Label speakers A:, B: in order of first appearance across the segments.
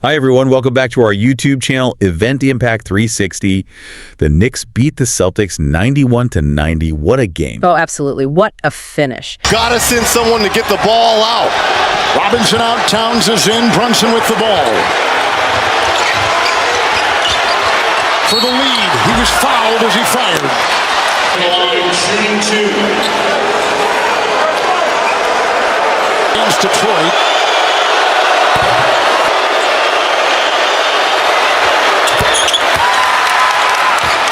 A: Hi, everyone. Welcome back to our YouTube channel, Event Impact 360. The Knicks beat the Celtics 91-90. What a game.
B: Oh, absolutely. What a finish.
C: Gotta send someone to get the ball out.
D: Robinson out, Towns is in, Brunson with the ball. For the lead, he was fouled as he fired.
E: Shooting two.
D: Against Detroit.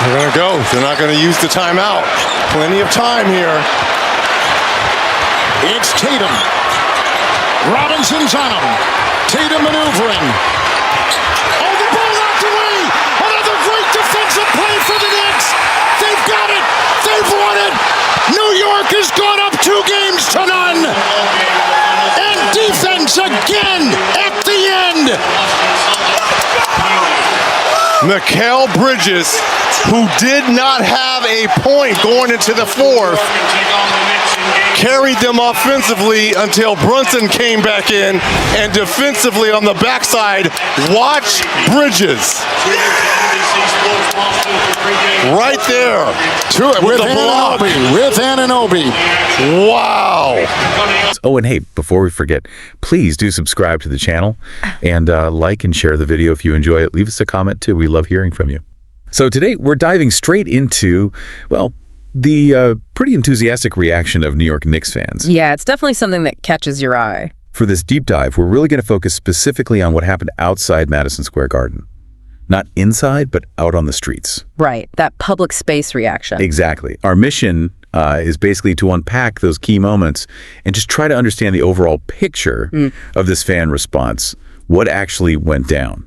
C: They're going to go. They're not going to use the timeout. Plenty of time here.
D: It's Tatum. Robinson's on him. Tatum maneuvering. Oh, the ball knocked away. Another great defensive play for the Knicks. They've got it. They've won it. New York has gone up 2-0. And defense again at the end.
C: Mikal Bridges, who did not have a point going into the fourth, carried them offensively until Brunson came back in, and defensively on the backside, watch Bridges. Right there.
D: To it with Anunoby.
C: Wow.
A: Oh, and hey, before we forget, please do subscribe to the channel and like and share the video if you enjoy it. Leave us a comment, too. We love hearing from you. So today, we're diving straight into, well, the pretty enthusiastic reaction of New York Knicks fans.
B: Yeah, it's definitely something that catches your eye.
A: For this deep dive, we're really going to focus specifically on what happened outside Madison Square Garden. Not inside, but out on the streets.
B: Right, that public space reaction.
A: Exactly. Our mission is basically to unpack those key moments and just try to understand the overall picture of this fan response, what actually went down.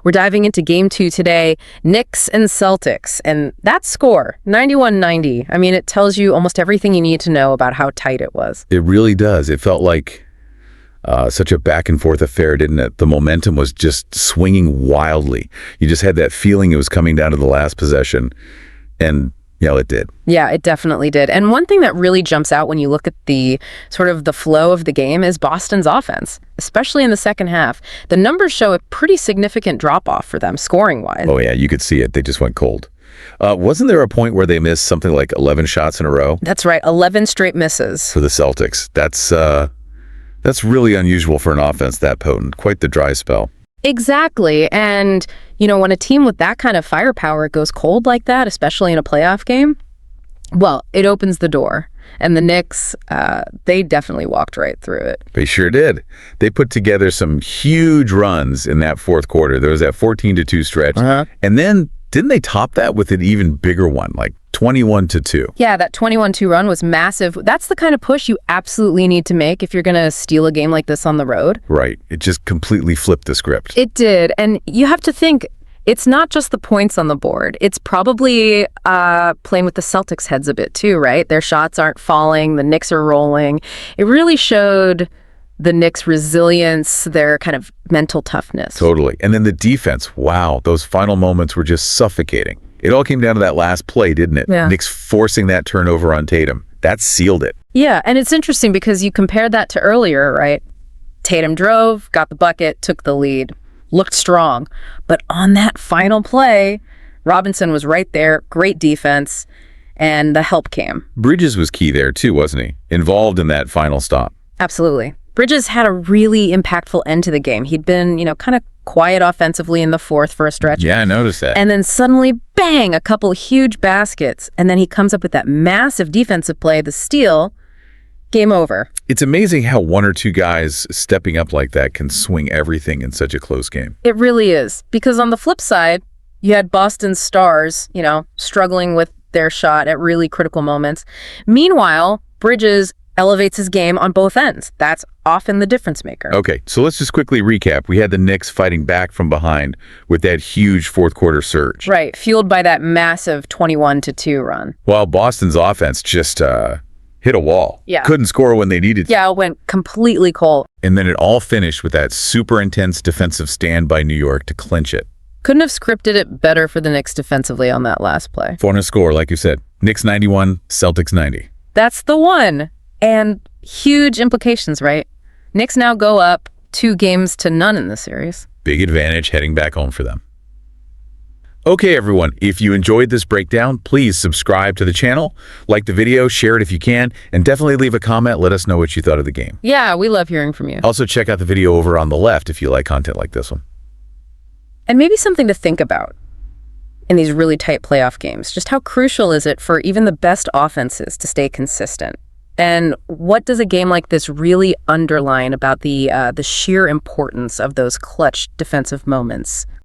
B: We're diving into Game 2 today, Knicks and Celtics, and that score, 91-90. I mean, it tells you almost everything you need to know about how tight it was.
A: It really does. It felt like such a back-and-forth affair, didn't it? The momentum was just swinging wildly. You just had that feeling it was coming down to the last possession, and it did.
B: Yeah, it definitely did. And one thing that really jumps out when you look at the sort of the flow of the game is Boston's offense, especially in the second half. The numbers show a pretty significant drop-off for them, scoring-wise.
A: Oh, yeah, you could see it. They just went cold. Wasn't there a point where they missed something like 11 shots in a row?
B: That's right, 11 straight misses.
A: For the Celtics. That's really unusual for an offense that potent. Quite the dry spell.
B: Exactly. And, when a team with that kind of firepower goes cold like that, especially in a playoff game, well, it opens the door. And the Knicks, they definitely walked right through it.
A: They sure did. They put together some huge runs in that fourth quarter. There was that 14-2 stretch. And then didn't they top that with an even bigger one, like 21-2?
B: Yeah, that 21-2 run was massive. That's the kind of push you absolutely need to make if you're going to steal a game like this on the road.
A: Right. It just completely flipped the script.
B: It did. And you have to think, it's not just the points on the board. It's probably playing with the Celtics' heads a bit too, right? Their shots aren't falling. The Knicks are rolling. It really showed the Knicks' resilience, their kind of mental toughness.
A: Totally. And then the defense, wow, those final moments were just suffocating. It all came down to that last play, didn't it?
B: Yeah.
A: Knicks forcing that turnover on Tatum. That sealed it.
B: Yeah, and it's interesting because you compared that to earlier, right? Tatum drove, got the bucket, took the lead, looked strong. But on that final play, Robinson was right there, great defense, and the help came.
A: Bridges was key there too, wasn't he? Involved in that final stop.
B: Absolutely. Bridges had a really impactful end to the game. He'd been, kind of quiet offensively in the fourth for a stretch.
A: Yeah, I noticed that.
B: And then suddenly, bang, a couple huge baskets. And then he comes up with that massive defensive play, the steal. Game over.
A: It's amazing how one or two guys stepping up like that can swing everything in such a close game.
B: It really is. Because on the flip side, you had Boston's stars, struggling with their shot at really critical moments. Meanwhile, Bridges elevates his game on both ends. That's often the difference maker.
A: Okay, so let's just quickly recap. We had the Knicks fighting back from behind with that huge fourth quarter surge.
B: Right, fueled by that massive 21-2 run.
A: While Boston's offense just hit a wall.
B: Yeah.
A: Couldn't score when they needed to.
B: Yeah, it went completely cold.
A: And then it all finished with that super intense defensive stand by New York to clinch it.
B: Couldn't have scripted it better for the Knicks defensively on that last play.
A: Final score, like you said, Knicks 91, Celtics 90.
B: That's the one. And huge implications, right? Knicks now go up 2-0 in the series.
A: Big advantage heading back home for them. Okay, everyone, if you enjoyed this breakdown, please subscribe to the channel, like the video, share it if you can, and definitely leave a comment. Let us know what you thought of the game.
B: Yeah, we love hearing from you.
A: Also, check out the video over on the left if you like content like this one.
B: And maybe something to think about in these really tight playoff games. Just how crucial is it for even the best offenses to stay consistent? And what does a game like this really underline about the sheer importance of those clutch defensive moments?